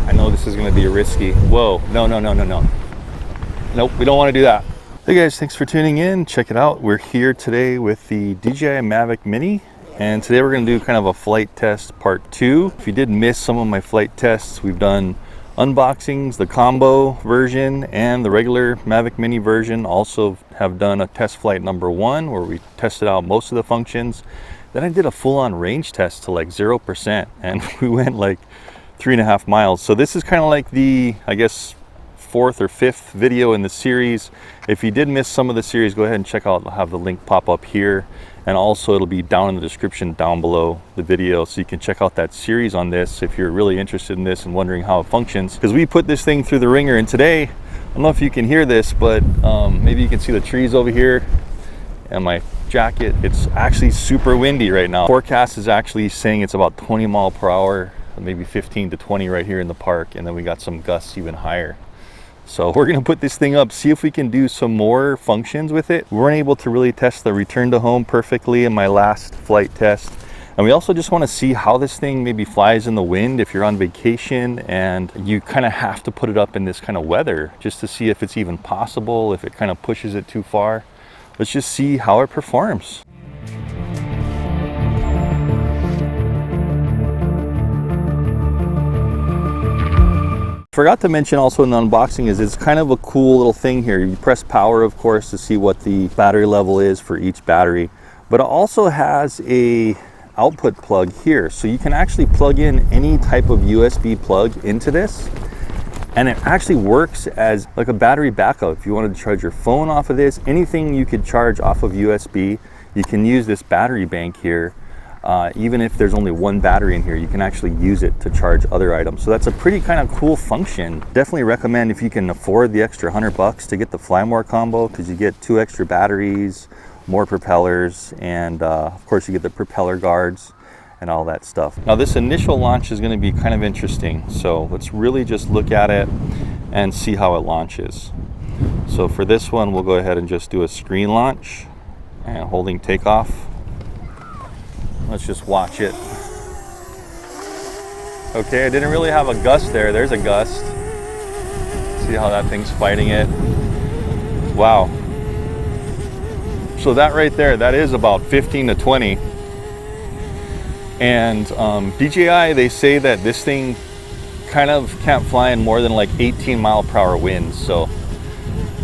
I know this is going to be risky. Whoa, no. Nope, we don't want to do that. Hey guys, thanks for tuning in. Check it out. We're here today with the DJI MAVIC Mini. And today we're going to do kind of a flight test part 2. If you did miss some of my flight tests, we've done unboxings, the combo version and the regular MAVIC Mini version. Also have done a test flight number 1 where we tested out most of the functions. Then I did a full-on range test to like 0% and we went like 3.5 miles. So this is kind of like the, I guess, 4th or 5th video in the series. If you did miss some of the series, go ahead and check out. I'll have the link pop up here, and also it'll be down in the description down below the video, so you can check out that series on this if you're really interested in this and wondering how it functions, because we put this thing through the ringer. And today, I don't know if you can hear this, but maybe you can see the trees over here and my jacket. It's actually super windy right now. Forecast is actually saying it's about 20 mile per hour, maybe 15 to 20 right here in the park, and then we got some gusts even higher. So we're going to put this thing up, see if we can do some more functions with it. We weren't able to really test the return to home perfectly in my last flight test. And we also just want to see how this thing maybe flies in the wind if you're on vacation and you kind of have to put it up in this kind of weather, just to see if it's even possible, if it kind of pushes it too far. Let's just see how it performs. Forgot to mention also in the unboxing is it's kind of a cool little thing here. You press power, of course, to see what the battery level is for each battery, but it also has a output plug here, so you can actually plug in any type of USB plug into this, and it actually works as like a battery backup. If you wanted to charge your phone off of this, anything you could charge off of USB, you can use this battery bank here. Even if there's only one battery in here, you can actually use it to charge other items. So that's a pretty kind of cool function. Definitely recommend if you can afford the extra $100 to get the Fly More combo, because you get 2 extra batteries, more propellers, and of course you get the propeller guards and all that stuff. Now this initial launch is going to be kind of interesting. So let's really just look at it and see how it launches. So for this one, we'll go ahead and just do a screen launch and holding takeoff. Let's just watch it. Okay, I didn't really have a gust there. There's a gust. See how that thing's fighting it. Wow. So that right there, that is about 15 to 20. And DJI, they say that this thing kind of can't fly in more than like 18 mile per hour winds. So,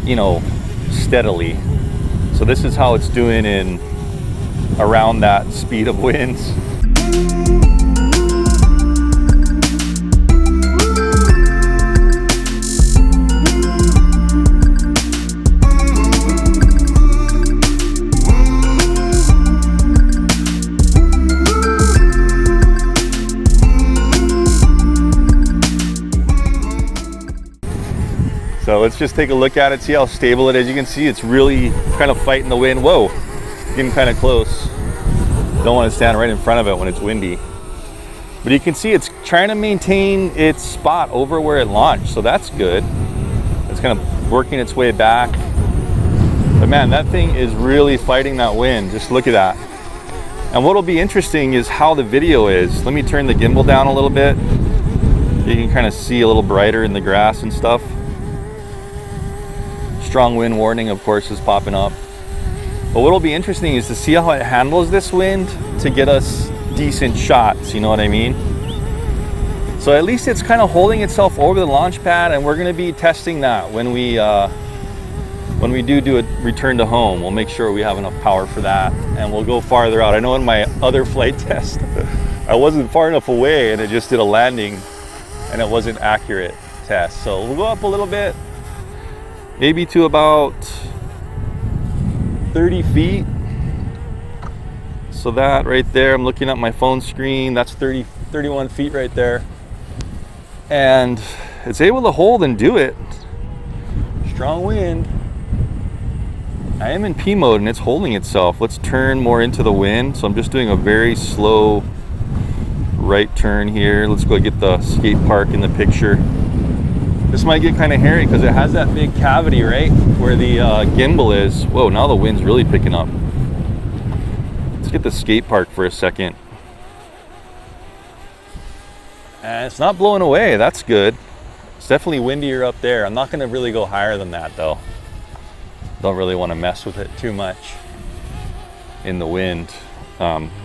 you know, steadily. So this is how it's doing in around that speed of winds. So let's just take a look at it, see how stable it is. You can see it's really kind of fighting the wind. Whoa, getting kind of close. Don't want to stand right in front of it when it's windy. But you can see it's trying to maintain its spot over where it launched, so that's good. It's kind of working its way back. But man, that thing is really fighting that wind. Just look at that. And what'll be interesting is how the video is. Let me turn the gimbal down a little bit. You can kind of see a little brighter in the grass and stuff. Strong wind warning, of course, is popping up. But what'll be interesting is to see how it handles this wind to get us decent shots, you know what I mean? So at least it's kind of holding itself over the launch pad, and we're going to be testing that when we do a return to home. We'll make sure we have enough power for that, and we'll go farther out. I know in my other flight test, I wasn't far enough away, and it just did a landing, and it wasn't accurate test. So we'll go up a little bit, maybe to about 30 feet. So that right there, I'm looking at my phone screen, that's 31 feet right there. And it's able to hold and do it. Strong wind. I am in P mode and it's holding itself. Let's turn more into the wind. So I'm just doing a very slow right turn here. Let's go get the skate park in the picture. This might get kind of hairy because it has that big cavity right where the gimbal is. Whoa, now the wind's really picking up. Let's get the skate park for a second. And it's not blowing away, that's good. It's definitely windier up there. I'm not gonna really go higher than that though. Don't really wanna mess with it too much in the wind,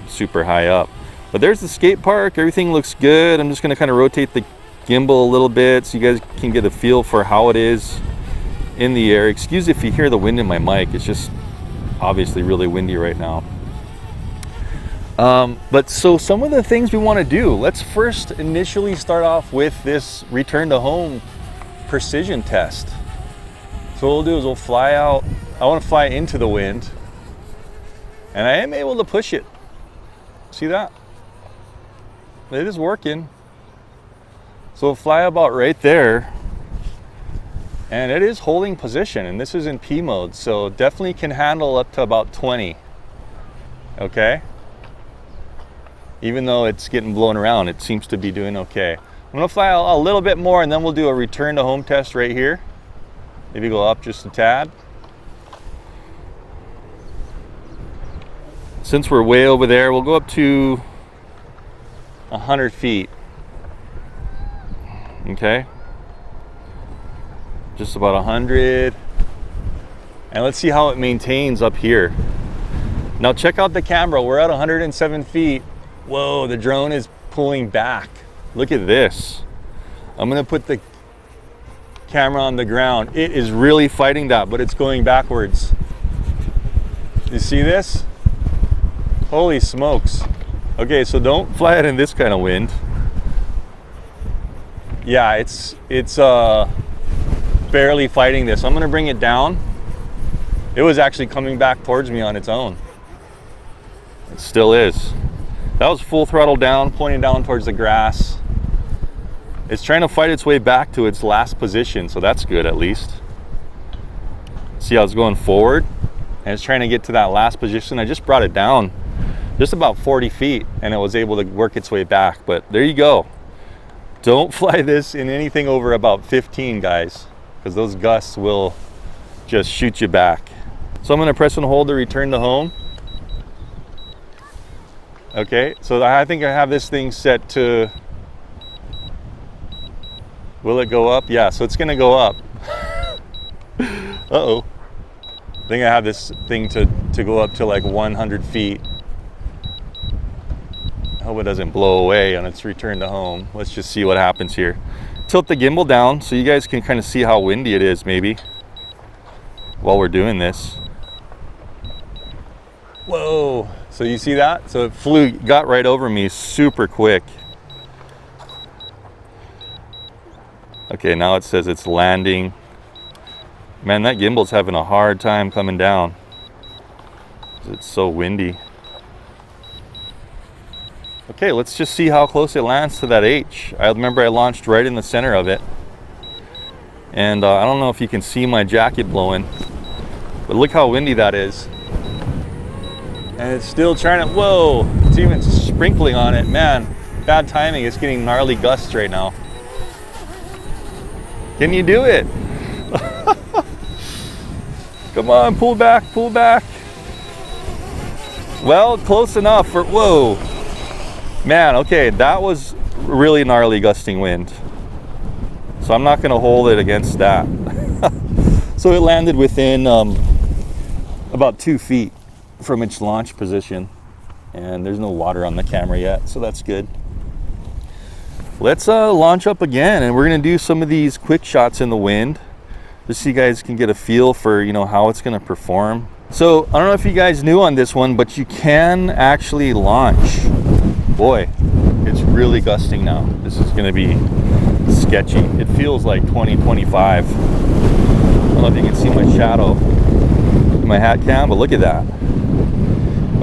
super high up. But there's the skate park, everything looks good. I'm just gonna kind of rotate the gimbal a little bit so you guys can get a feel for how it is in the air. Excuse if you hear the wind in my mic, it's just obviously really windy right now. But so some of the things we want to do, let's first initially start off with this return to home precision test. So what we'll do is we'll fly out. I want to fly into the wind, and I am able to push it. See that? It is working. So we'll fly about right there, and it is holding position, and this is in P mode, so definitely can handle up to about 20. Okay? Even though it's getting blown around, it seems to be doing okay. I'm gonna fly a little bit more, and then we'll do a return to home test right here. Maybe go up just a tad. Since we're way over there, we'll go up to 100 feet. Okay. Just about 100. And let's see how it maintains up here. Now check out the camera. We're at 107 feet. Whoa, the drone is pulling back. Look at this. I'm gonna put the camera on the ground. It is really fighting that, but it's going backwards. You see this? Holy smokes. Okay, so don't fly it in this kind of wind. Yeah, it's barely fighting this. I'm gonna bring it down. It was actually coming back towards me on its own. It still is. That was full throttle down, pointing down towards the grass. It's trying to fight its way back to its last position, so that's good at least. See how it's going forward? And it's trying to get to that last position. I just brought it down just about 40 feet and it was able to work its way back, but there you go. Don't fly this in anything over about 15, guys, because those gusts will just shoot you back. So I'm gonna press and hold to return to home. Okay, so I think I have this thing set to, will it go up? Yeah, so it's gonna go up. Uh-oh. I think I have this thing to go up to like 100 feet. I hope it doesn't blow away on its return to home. Let's just see what happens here. Tilt the gimbal down so you guys can kind of see how windy it is maybe while we're doing this. Whoa, so you see that? So it got right over me super quick. Okay, now it says it's landing. Man, that gimbal's having a hard time coming down. It's so windy. Okay, let's just see how close it lands to that H. I remember I launched right in the center of it. And I don't know if you can see my jacket blowing, but look how windy that is. And it's still trying to, whoa, it's even sprinkling on it. Man, bad timing. It's getting gnarly gusts right now. Can you do it? Come on, pull back, pull back. Well, close enough for, whoa. Man, okay, that was really gnarly gusting wind. So I'm not gonna hold it against that. So it landed within about 2 feet from its launch position. And there's no water on the camera yet, so that's good. Let's launch up again, and we're gonna do some of these quick shots in the wind, just so you guys can get a feel for, you know, how it's gonna perform. So I don't know if you guys knew on this one, but you can actually launch. Boy, it's really gusting now. This is gonna be sketchy. It feels like 20, 25. I don't know if you can see my shadow in my hat cam, but look at that.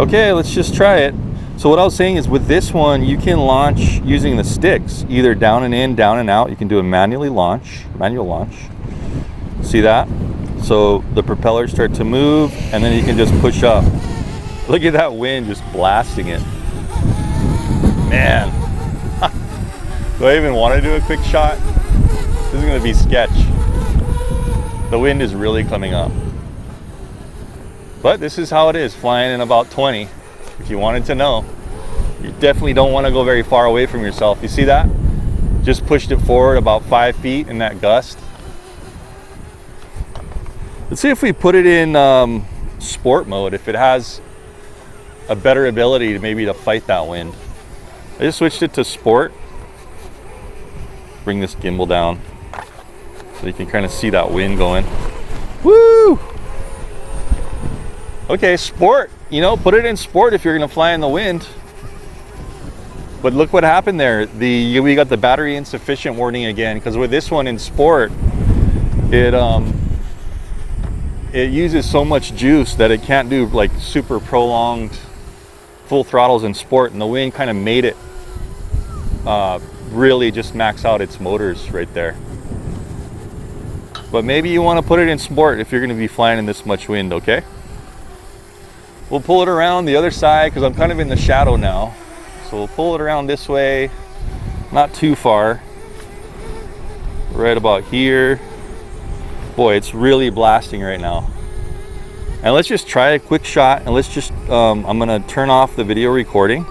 Okay, let's just try it. So what I was saying is with this one, you can launch using the sticks, either down and in, down and out. You can do a manual launch. See that? So the propellers start to move, and then you can just push up. Look at that wind just blasting it. Man. Do I even want to do a quick shot? This is going to be sketch. The wind is really coming up. But this is how it is, flying in about 20. If you wanted to know, you definitely don't want to go very far away from yourself. You see that? just pushed it forward about 5 feet in that gust. Let's see if we put it in sport mode, if it has a better ability to maybe to fight that wind. I just switched it to sport. Bring this gimbal down so you can kind of see that wind going. Woo! Okay, sport, you know, put it in sport if you're gonna fly in the wind. But look what happened there. We got the battery insufficient warning again, because with this one in sport, it uses so much juice that it can't do like super prolonged full throttles in sport, and the wind kind of made it really just max out its motors right there. But maybe you want to put it in sport if you're going to be flying in this much wind. Okay, we'll pull it around the other side because I'm kind of in the shadow now, so we'll pull it around this way, not too far, right about here. Boy, it's really blasting right now. And let's just try a quick shot, and let's just I'm gonna turn off the video recording,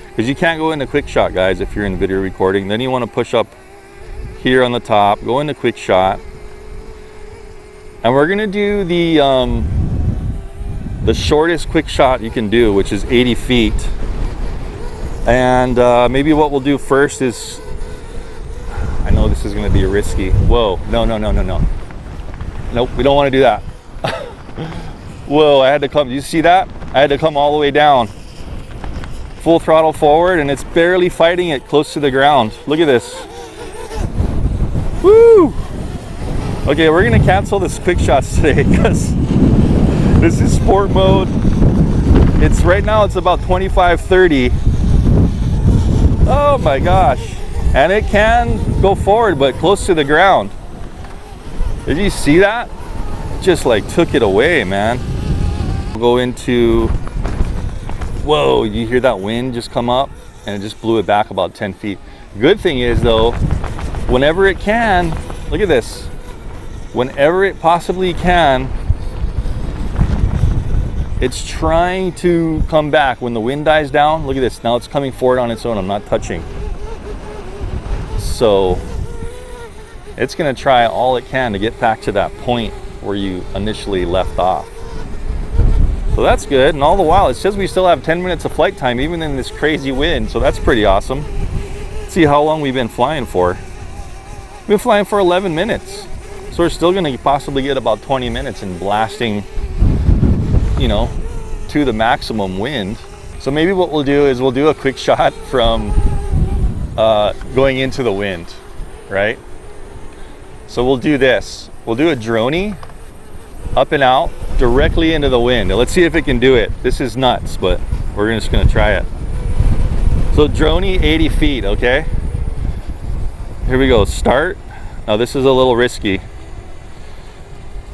because you can't go into quick shot, guys, if you're in video recording. Then you want to push up here on the top, go into quick shot, and we're gonna do the shortest quick shot you can do, which is 80 feet. And maybe what we'll do first is, I know this is gonna be risky. Whoa, no. Nope, we don't want to do that. Whoa, I had to come, you see that? I had to come all the way down. Full throttle forward, and it's barely fighting it close to the ground. Look at this. Woo! Okay, we're gonna cancel this quick shots today because this is sport mode. It's right now, it's about 25, 30. Oh my gosh. And it can go forward, but close to the ground. Did you see that? Just like took it away, man. We'll go into, whoa, you hear that wind just come up, and it just blew it back about 10 feet. Good thing is though, whenever it can, look at this, whenever it possibly can, it's trying to come back. When the wind dies down, look at this, now it's coming forward on its own. I'm not touching. So it's gonna try all it can to get back to that point where you initially left off. So that's good. And all the while, it says we still have 10 minutes of flight time, even in this crazy wind. So that's pretty awesome. Let's see how long we've been flying for. We've been flying for 11 minutes. So we're still gonna possibly get about 20 minutes in blasting, you know, to the maximum wind. So maybe what we'll do is we'll do a quick shot from going into the wind, right? So we'll do this. We'll do a droney up and out directly into the wind. Now let's see if it can do it. This is nuts, but we're just gonna try it. So droney 80 feet, okay? Here we go, start. Now this is a little risky.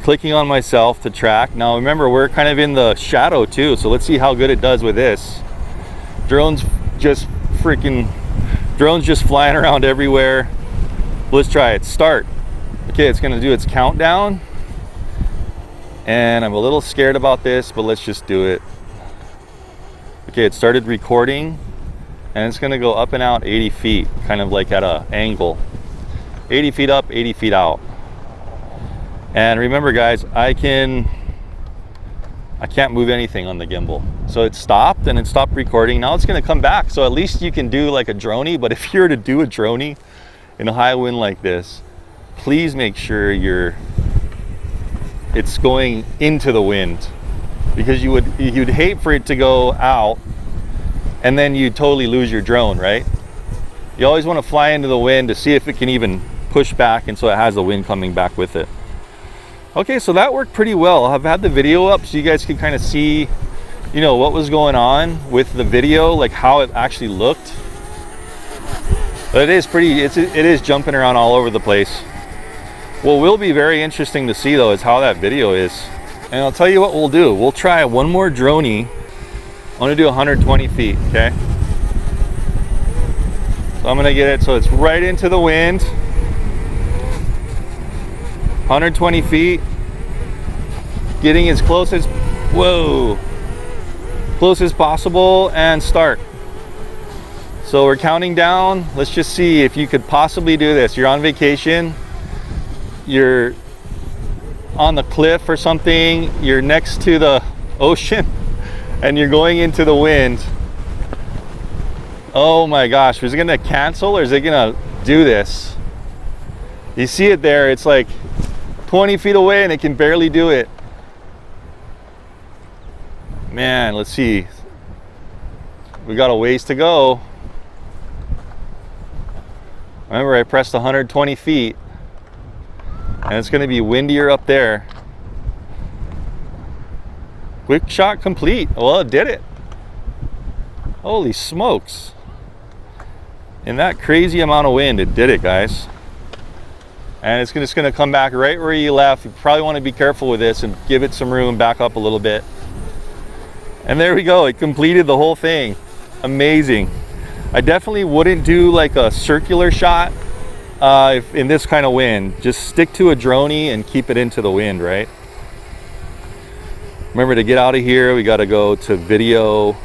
Clicking on myself to track. Now remember, we're kind of in the shadow too, so let's see how good it does with this. Drones just flying around everywhere. Let's try it, start. Okay, it's gonna do its countdown. And I'm a little scared about this, but let's just do it. Okay, it started recording, and it's gonna go up and out 80 feet, kind of like at an angle. 80 feet up, 80 feet out. And remember guys, I can't move anything on the gimbal. So it stopped, and it stopped recording. Now it's gonna come back, so at least you can do like a droney. But if you're to do a droney in a high wind like this, please make sure it's going into the wind, because you'd hate for it to go out and then you totally lose your drone, right? You always want to fly into the wind to see if it can even push back, and so it has the wind coming back with it. Okay, so that worked pretty well. I've had the video up so you guys can kind of see, you know, what was going on with the video, like how it actually looked. But it is jumping around all over the place. What will be very interesting to see though is how that video is. And I'll tell you what we'll do. We'll try one more droney. I'm gonna do 120 feet, okay? So I'm gonna get it so it's right into the wind. 120 feet. Getting as close as, close as possible, and start. So we're counting down. Let's just see if you could possibly do this. You're on vacation, you're on the cliff or something, you're next to the ocean, and you're going into the wind. Oh my gosh, is it gonna cancel or is it gonna do this? You see it there, it's like 20 feet away and it can barely do it. Man, let's see. We got a ways to go. Remember, I pressed 120 feet and it's gonna be windier up there. Quick shot complete. Well, it did it. Holy smokes. In that crazy amount of wind, it did it, guys. And it's just gonna come back right where you left. You probably wanna be careful with this and give it some room, back up a little bit. And there we go, it completed the whole thing. Amazing. I definitely wouldn't do like a circular shot if in this kind of wind. Just stick to a droney and keep it into the wind, right? Remember, to get out of here, we gotta go to video,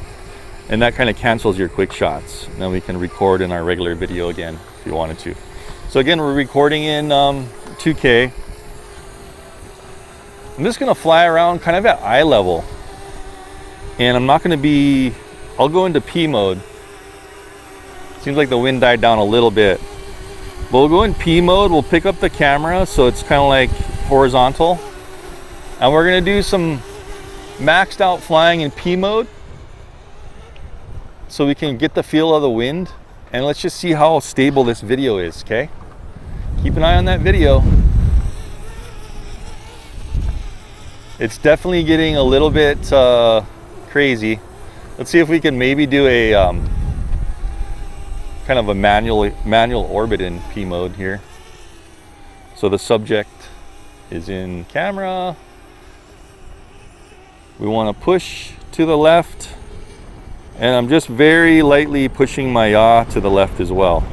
and that kind of cancels your quick shots. Then we can record in our regular video again if you wanted to. So again, we're recording in 2K. I'm just gonna fly around kind of at eye level. And I'm not gonna be, I'll go into P mode. Seems like the wind died down a little bit. But we'll go in P mode, we'll pick up the camera so it's kind of like horizontal. And we're gonna do some maxed out flying in P mode so we can get the feel of the wind. And let's just see how stable this video is, okay? Keep an eye on that video. It's definitely getting a little bit crazy. Let's see if we can maybe do a kind of a manual orbit in P mode here. So the subject is in camera. We want to push to the left, and I'm just very lightly pushing my yaw to the left as well.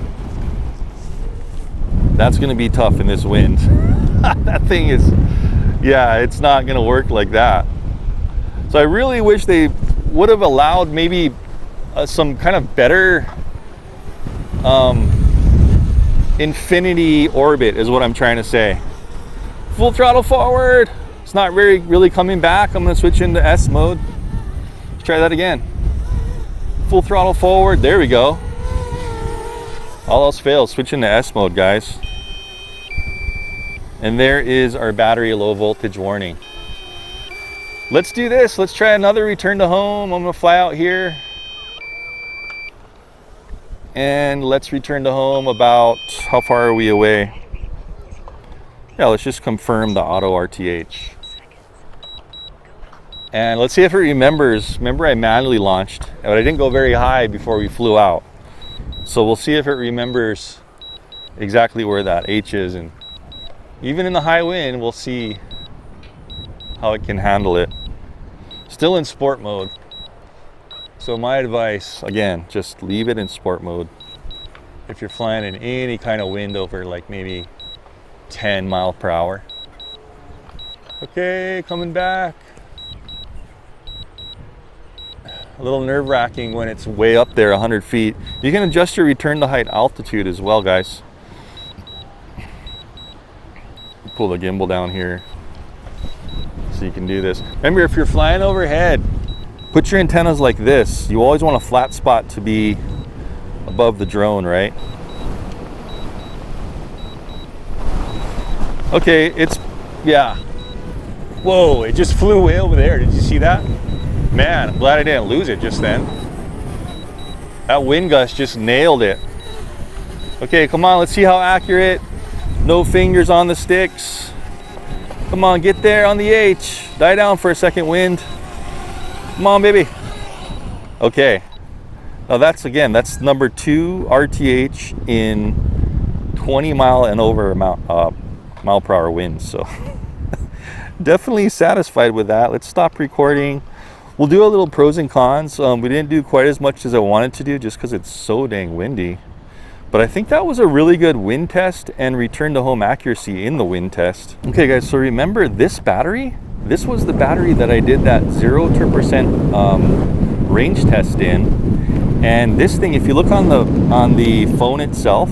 That's going to be tough in this wind. That thing is, yeah, it's not going to work like that. So I really wish they would have allowed maybe some kind of better infinity orbit is what I'm trying to say. Full throttle forward. It's not really coming back. I'm going to switch into S mode. Let's try that again. Full throttle forward. There we go. All else fails. Switch into S mode, guys. And there is our battery low voltage warning. Let's do this. Let's try another return to home. I'm going to fly out here. And let's return to home about, how far are we away? Yeah, let's just confirm the auto RTH. And let's see if it remembers. Remember, I manually launched, but I didn't go very high before we flew out. So we'll see if it remembers exactly where that H is. And even in the high wind, we'll see how it can handle it. Still in sport mode. So my advice, again, just leave it in sport mode. If you're flying in any kind of wind over like maybe 10 miles per hour. Okay, coming back. A little nerve-wracking when it's way up there, 100 feet. You can adjust your return to height altitude as well, guys. Pull the gimbal down here so you can do this. Remember, if you're flying overhead, put your antennas like this. You always want a flat spot to be above the drone, right? Okay, it's, yeah. Whoa, it just flew way over there. Did you see that? Man, I'm glad I didn't lose it just then. That wind gust just nailed it. Okay, come on, let's see how accurate. No fingers on the sticks. Come on, get there on the H. Die down for a second, wind. Come on, baby. Okay. Now that's, again, that's number 2 RTH in 20 mile and over mile per hour winds. So definitely satisfied with that. Let's stop recording. We'll do a little pros and cons. We didn't do quite as much as I wanted to do just because it's so dang windy. But I think that was a really good wind test and return to home accuracy in the wind test. Okay guys, so remember this battery? This was the battery that I did that 0% range test in. And this thing, if you look on the phone itself,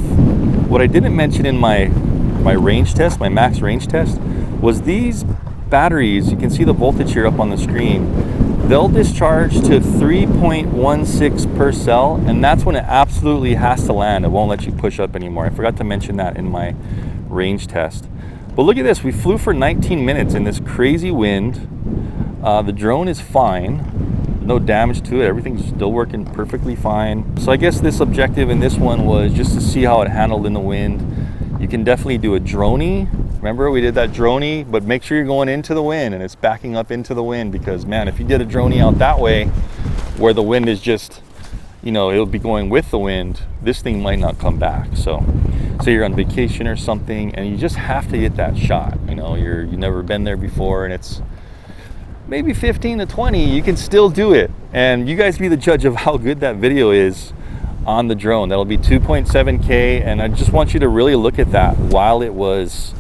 what I didn't mention in my range test, my max range test, was these batteries. You can see the voltage here up on the screen. They'll discharge to 3.16 per cell, and that's when it absolutely has to land. It won't let you push up anymore. I forgot to mention that in my range test. But look at this, we flew for 19 minutes in this crazy wind. The drone is fine, no damage to it, everything's still working perfectly fine. So I guess this objective in this one was just to see how it handled in the wind. You can definitely do a droney. Remember, we did that droney, but make sure you're going into the wind and it's backing up into the wind, because man, if you did a droney out that way where the wind is just, you know, it'll be going with the wind, this thing might not come back. So say you're on vacation or something and you just have to hit that shot, you know, you've never been there before and it's maybe 15 to 20, you can still do it. And you guys be the judge of how good that video is on the drone. That'll be 2.7K, and I just want you to really look at that while it was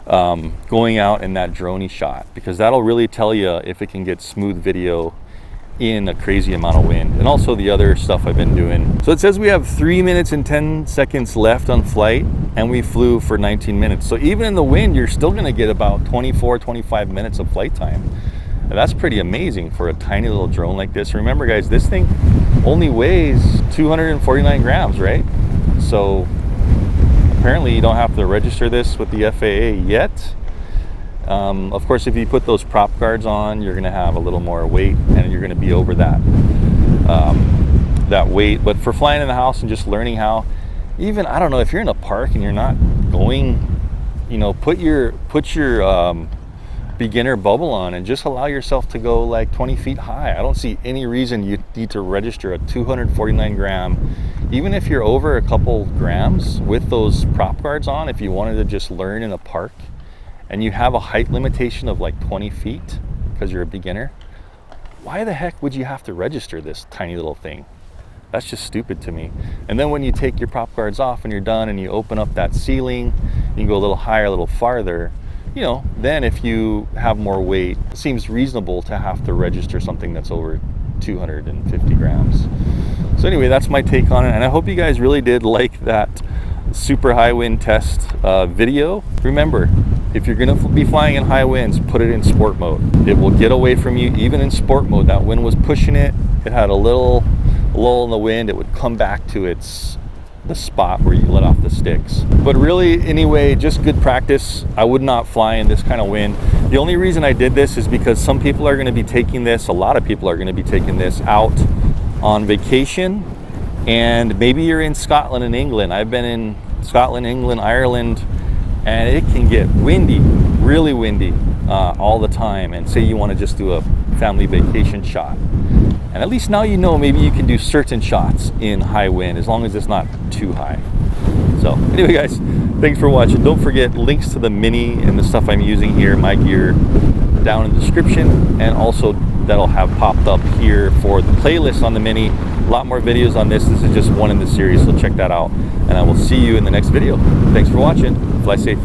going out in that droney shot, because that'll really tell you if it can get smooth video in a crazy amount of wind, and also the other stuff I've been doing. So it says we have 3 minutes and 10 seconds left on flight, and we flew for 19 minutes. So even in the wind, you're still gonna get about 24-25 minutes of flight time. And that's pretty amazing for a tiny little drone like this. Remember guys, this thing only weighs 249 grams, right? So apparently you don't have to register this with the FAA yet. Of course, if you put those prop guards on, you're gonna have a little more weight and you're gonna be over that that weight. But for flying in the house and just learning how, even, I don't know, if you're in a park and you're not going, you know, put your beginner bubble on and just allow yourself to go like 20 feet high. I don't see any reason you need to register a 249 gram, even if you're over a couple grams with those prop guards on. If you wanted to just learn in a park and you have a height limitation of like 20 feet because you're a beginner, why the heck would you have to register this tiny little thing? That's just stupid to me. And then when you take your prop guards off and you're done and you open up that ceiling, you can go a little higher, a little farther, you know, then if you have more weight, it seems reasonable to have to register something that's over 250 grams. So anyway, that's my take on it, and I hope you guys really did like that super high wind test video. Remember, if you're gonna be flying in high winds, put it in sport mode. It will get away from you. Even in sport mode, that wind was pushing it, it had a little lull in the wind, it would come back to the spot where you let off the sticks. But really, anyway, just good practice. I would not fly in this kind of wind. The only reason I did this is because some people are going to be taking this, a lot of people are going to be taking this out on vacation, and maybe you're in Scotland and England. I've been in Scotland, England, Ireland, and it can get windy, really windy all the time. And say you want to just do a family vacation shot, and at least now you know maybe you can do certain shots in high wind as long as it's not too high. So anyway guys, thanks for watching. Don't forget, links to the Mini and the stuff I'm using here, my gear, down in the description, and also that'll have popped up here for the playlist on the Mini. A lot more videos on this. This is just one in the series, so check that out. And I will see you in the next video. Thanks for watching. Fly safe.